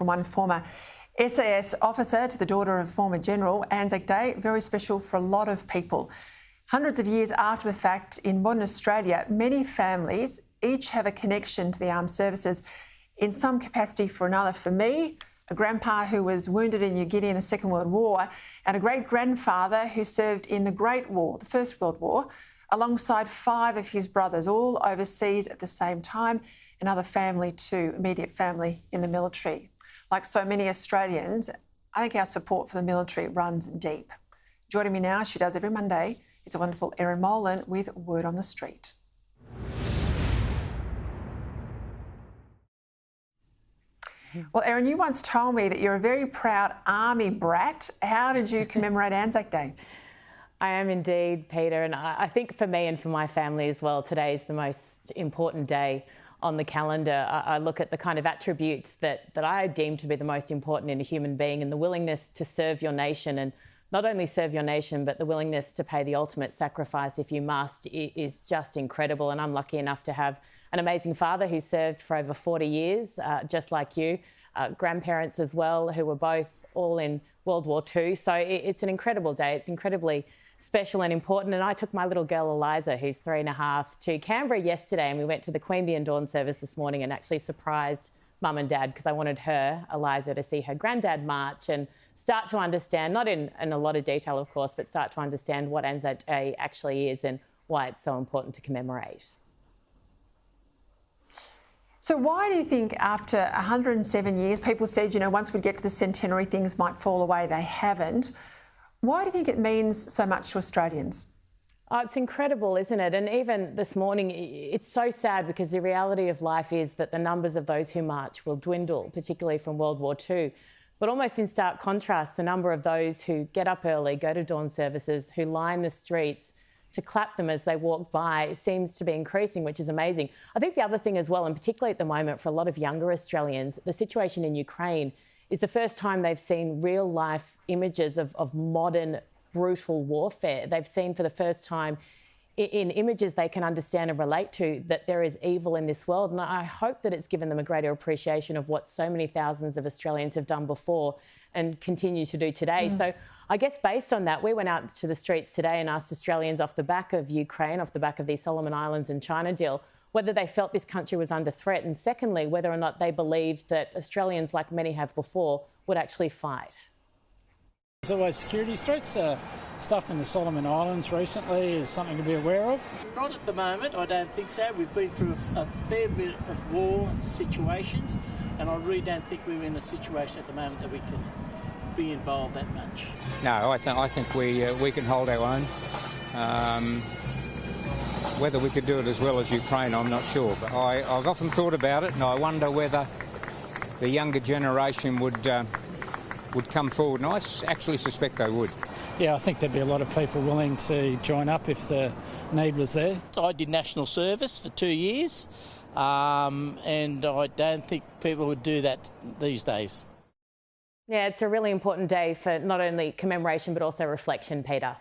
from one former SAS officer to the daughter of former general. Anzac Day, very special for a lot of people. Hundreds of years after the fact, in modern Australia, many families each have a connection to the armed services in some capacity for another. For me, a grandpa who was wounded in New Guinea in the Second World War, and a great-grandfather who served in the Great War, the First World War, alongside 5 of his brothers, all overseas at the same time, another family too, immediate family in the military. Like so many Australians, I think our support for the military runs deep. Joining me now, she does every Monday, is the wonderful Erin Molan with Word on the Street. Well, Erin, you once told me that you're a very proud Army brat. How did you commemorate Anzac Day? I am indeed, Peter, and I think for me and for my family as well, today is the most important day on the calendar. I look at the kind of attributes that I deem to be the most important in a human being, and the willingness to serve your nation, and not only serve your nation, but the willingness to pay the ultimate sacrifice if you must, is just incredible. And I'm lucky enough to have an amazing father who served for over 40 years, just like you, grandparents as well, who were both all in World War II. So it's an incredible day. It's incredibly special and important. And I took my little girl Eliza, who's 3.5, to Canberra yesterday, and we went to the Queanbeyan and Dawn service this morning and actually surprised Mum and Dad, because I wanted her, Eliza, to see her granddad march and start to understand, not in a lot of detail of course, but start to understand what Anzac Day actually is and why it's so important to commemorate. So why do you think after 107 years, people said, you know, once we get to the centenary things might fall away, they haven't. Why do you think it means so much to Australians? Oh, it's incredible, isn't it? And even this morning, it's so sad, because the reality of life is that the numbers of those who march will dwindle, particularly from World War II. But almost in stark contrast, the number of those who get up early, go to dawn services, who line the streets to clap them as they walk by seems to be increasing, which is amazing. I think the other thing as well, and particularly at the moment for a lot of younger Australians, the situation in Ukraine is the first time they've seen real life images of modern brutal warfare. They've seen for the first time in images they can understand and relate to that there is evil in this world. And I hope that it's given them a greater appreciation of what so many thousands of Australians have done before and continue to do today. So I guess based on that, we went out to the streets today and asked Australians off the back of Ukraine, off the back of the Solomon Islands and China deal, whether they felt this country was under threat, and secondly, whether or not they believed that Australians, like many have before, would actually fight. There's always security threats. Stuff in the Solomon Islands recently is something to be aware of. Not at the moment, I don't think so. We've been through a fair bit of war situations, and I really don't think we're in a situation at the moment that we can be involved that much. No, I think we can hold our own. Whether we could do it as well as Ukraine, I'm not sure. But I've often thought about it, and I wonder whether the younger generation would come forward, and I actually suspect they would. Yeah, I think there'd be a lot of people willing to join up if the need was there. I did national service for 2 years, and I don't think people would do that these days. Yeah, it's a really important day for not only commemoration but also reflection, Peter.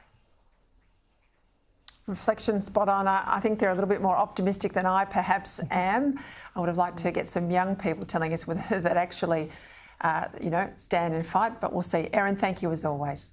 Reflection, spot on. I think they're a little bit more optimistic than I perhaps am. I would have liked to get some young people telling us whether that actually, stand and fight, but we'll see. Erin, thank you as always.